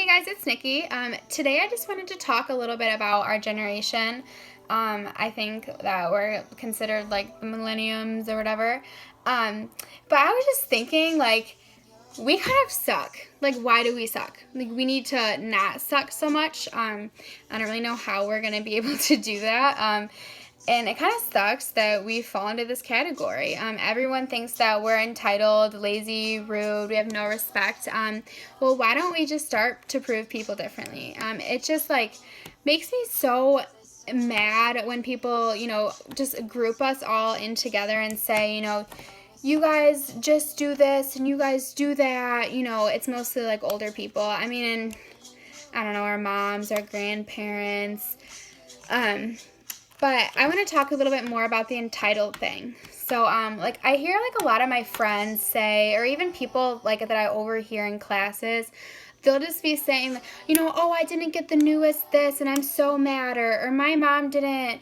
Hey guys, it's Nikki. Today I just wanted to talk a little bit about our generation. I think that we're considered like the millenniums or whatever. But I was just thinking, like, we kind of suck. Like, why do we suck? Like, we need to not suck so much. I don't really know how we're going to be able to do that. And it kind of sucks that we fall into this category. Everyone thinks that we're entitled, lazy, rude, we have no respect. Well, why don't we just start to prove people differently? It just, like, makes me so mad when people, just group us all in together and say, you guys just do this and you guys do that. It's mostly, like, older people. I mean, and I don't know, our moms, our grandparents. But I want to talk a little bit more about the entitled thing. So, I hear, like, a lot of my friends say, or even people, like, that I overhear in classes, they'll just be saying, oh, I didn't get the newest this, and I'm so mad, or my mom didn't,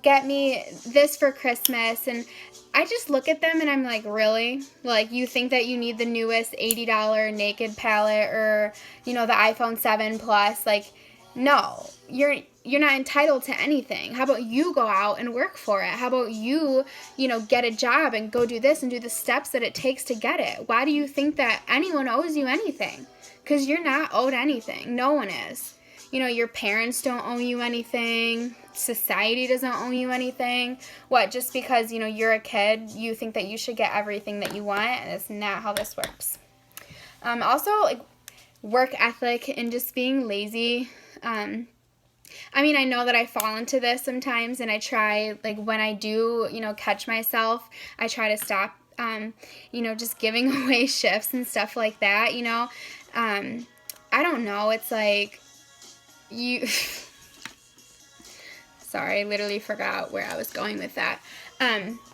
get me this for Christmas, and I just look at them, and I'm like, really? Like, you think that you need the newest $80 Naked palette, or, the iPhone 7 Plus, like, no, you're not entitled to anything. How about you go out and work for it? How about you, get a job and go do this and do the steps that it takes to get it? Why do you think that anyone owes you anything? Because you're not owed anything. No one is. Your parents don't owe you anything. Society doesn't owe you anything. What, just because, you're a kid, you think that you should get everything that you want? And it's not how this works. Also, like, work ethic and just being lazy. I know that I fall into this sometimes, and I try, like, when I do, catch myself, I try to stop, just giving away shifts and stuff like that, I don't know, it's like, sorry, I literally forgot where I was going with that.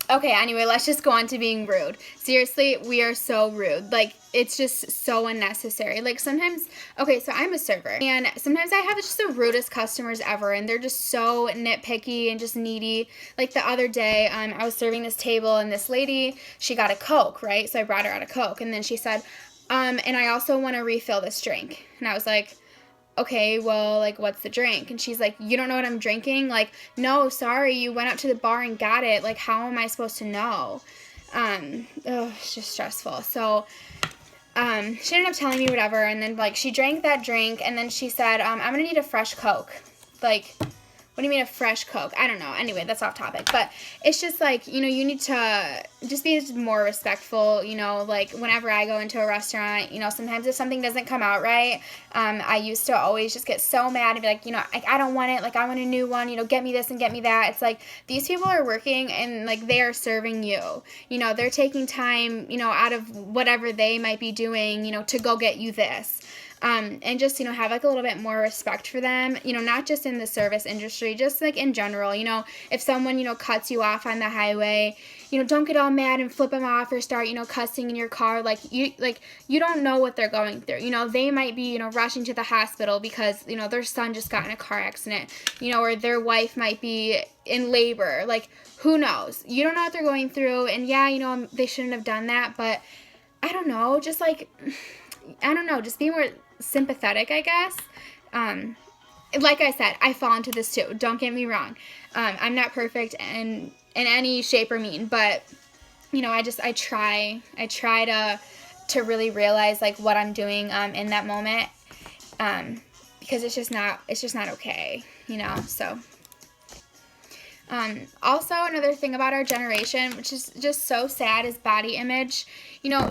Okay, anyway, let's just go on to being rude. Seriously, we are so rude. Like, it's just so unnecessary. Like, sometimes, okay, so I'm a server, and sometimes I have just the rudest customers ever, and they're just so nitpicky and just needy. Like, the other day, I was serving this table, and this lady, she got a Coke, right? So I brought her out a Coke, and then she said, and I also want to refill this drink. And I was like, okay, well, like, what's the drink? And she's like, you don't know what I'm drinking? Like, no, sorry, you went up to the bar and got it. Like, how am I supposed to know? It's just stressful. So, she ended up telling me whatever, and then, like, she drank that drink, and then she said, I'm gonna need a fresh Coke. Like, what do you mean a fresh Coke? I don't know. Anyway, that's off topic. But it's just like, you need to just be more respectful, like whenever I go into a restaurant, sometimes if something doesn't come out right, I used to always just get so mad and be like, I don't want it. Like, I want a new one, get me this and get me that. It's like, these people are working and, like, they are serving you. They're taking time, out of whatever they might be doing, to go get you this. And just, have, like, a little bit more respect for them, not just in the service industry, just, like, in general, if someone, cuts you off on the highway, don't get all mad and flip them off or start, cussing in your car. You don't know what they're going through. They might be, rushing to the hospital because, their son just got in a car accident, or their wife might be in labor. Like, who knows? You don't know what they're going through. And yeah, they shouldn't have done that, but I don't know, just, like, I don't know, just be more sympathetic, I guess. Like I said, I fall into this too. Don't get me wrong. I'm not perfect in any shape or mean, but I try to really realize, like, what I'm doing in that moment, because it's just not okay, so. Also, another thing about our generation, which is just so sad, is body image.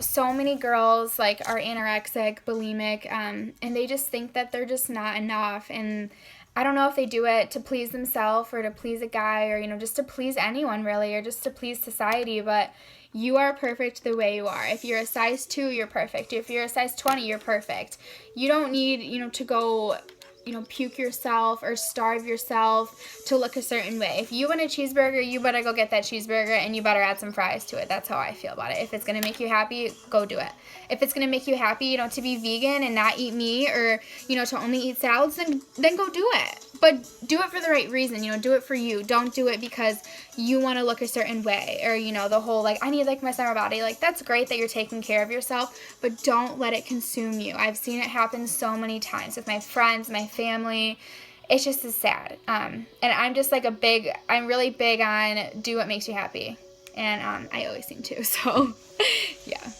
So many girls, like, are anorexic, bulimic, and they just think that they're just not enough. And I don't know if they do it to please themselves or to please a guy or, just to please anyone, really, or just to please society. But you are perfect the way you are. If you're a size 2, you're perfect. If you're a size 20, you're perfect. You don't need, to go, puke yourself or starve yourself to look a certain way. If you want a cheeseburger, you better go get that cheeseburger and you better add some fries to it. That's how I feel about it. If it's going to make you happy, go do it. If it's going to make you happy, to be vegan and not eat meat or, to only eat salads, then go do it. but do it for the right reason, you know, do it for you. Don't do it because you want to look a certain way, or, you know, the whole, like, I need, like, my summer body. Like, that's great that you're taking care of yourself, but don't let it consume you. I've seen it happen so many times with my friends, my family. It's just as sad. And I'm just, like, I'm really big on do what makes you happy. And I always seem to, so, yeah.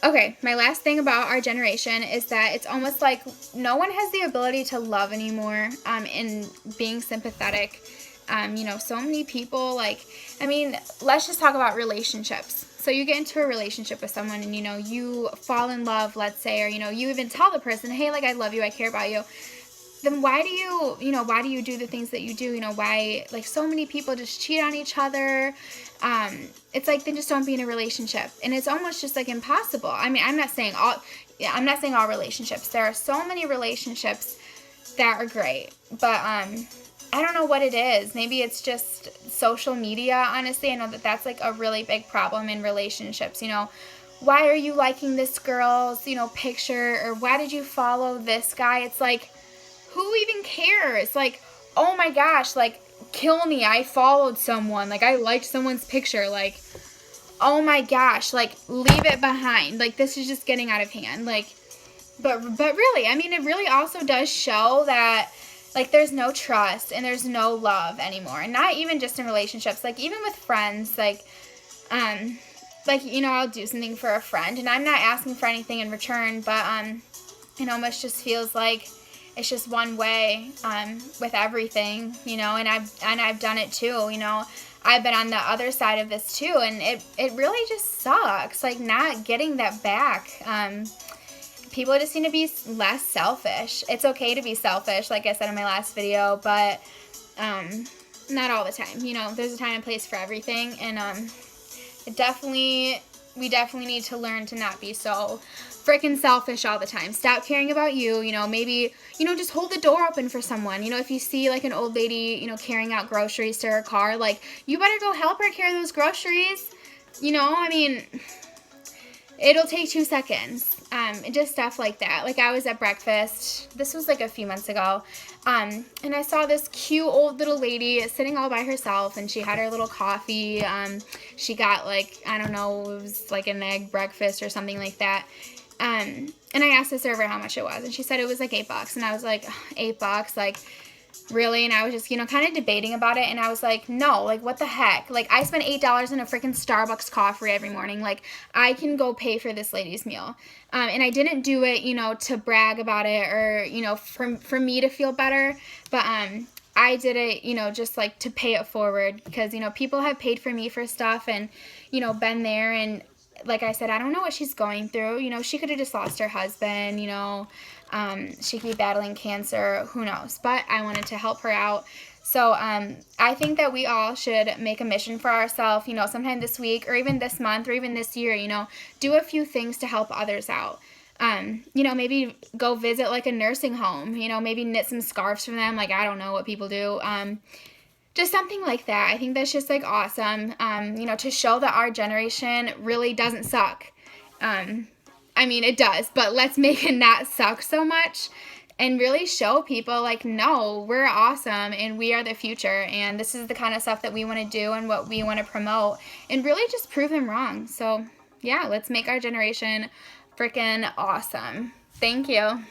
Okay, my last thing about our generation is that it's almost like no one has the ability to love anymore, and being sympathetic. You know, so many people, like, I mean, let's just talk about relationships. So you get into a relationship with someone and, you know, you fall in love, let's say, or, you know, you even tell the person, hey, like, I love you, I care about you. Then why do you do the things that you do? You know, why, like, so many people just cheat on each other. It's like they just don't be in a relationship, and it's almost just like impossible. I mean, I'm not saying all relationships. There are so many relationships that are great, but I don't know what it is. Maybe it's just social media, honestly. I know that that's, like, a really big problem in relationships. You know, why are you liking this girl's, you know, picture, or why did you follow this guy? It's like, who even cares? Like, oh my gosh, like, kill me, I followed someone, like, I liked someone's picture, like, oh my gosh, like, leave it behind. Like, this is just getting out of hand. Like, but really, I mean, it really also does show that, like, there's no trust and there's no love anymore. And not even just in relationships, like, even with friends, like, you know, I'll do something for a friend and I'm not asking for anything in return, but it almost just feels like it's just one way with everything, you know, and I've done it too, you know. I've been on the other side of this too, and it really just sucks, like, not getting that back. People just need to be less selfish. It's okay to be selfish, like I said in my last video, but not all the time. You know, there's a time and place for everything, and we definitely need to learn to not be so freaking selfish all the time. Stop caring about you. You know, maybe, you know, just hold the door open for someone. You know, if you see, like, an old lady, you know, carrying out groceries to her car, like, you better go help her carry those groceries. You know, I mean, it'll take 2 seconds. Just stuff like that. Like, I was at breakfast, this was like a few months ago, and I saw this cute old little lady sitting all by herself, and she had her little coffee. She got, like, I don't know, it was like an egg breakfast or something like that. And I asked the server how much it was, and she said it was like $8, and I was like, $8, like, really? And I was just, you know, kind of debating about it, and I was like, no, like, what the heck? Like, I spend $8 in a freaking Starbucks coffee every morning. Like, I can go pay for this lady's meal. And I didn't do it, you know, to brag about it, or, you know, for me to feel better, but I did it, you know, just, like, to pay it forward, because, you know, people have paid for me for stuff and, you know, been there, and like I said, I don't know what she's going through. You know, she could have just lost her husband, you know. She could be battling cancer. Who knows? But I wanted to help her out. So I think that we all should make a mission for ourselves, you know, sometime this week or even this month or even this year, you know, do a few things to help others out. You know, maybe go visit, like, a nursing home, you know, maybe knit some scarves for them. Like, I don't know what people do. Just something like that. I think that's just, like, awesome, you know, to show that our generation really doesn't suck. I mean, it does, but let's make it not suck so much and really show people, like, no, we're awesome and we are the future, and this is the kind of stuff that we want to do and what we want to promote, and really just prove them wrong. So, yeah, let's make our generation freaking awesome. Thank you.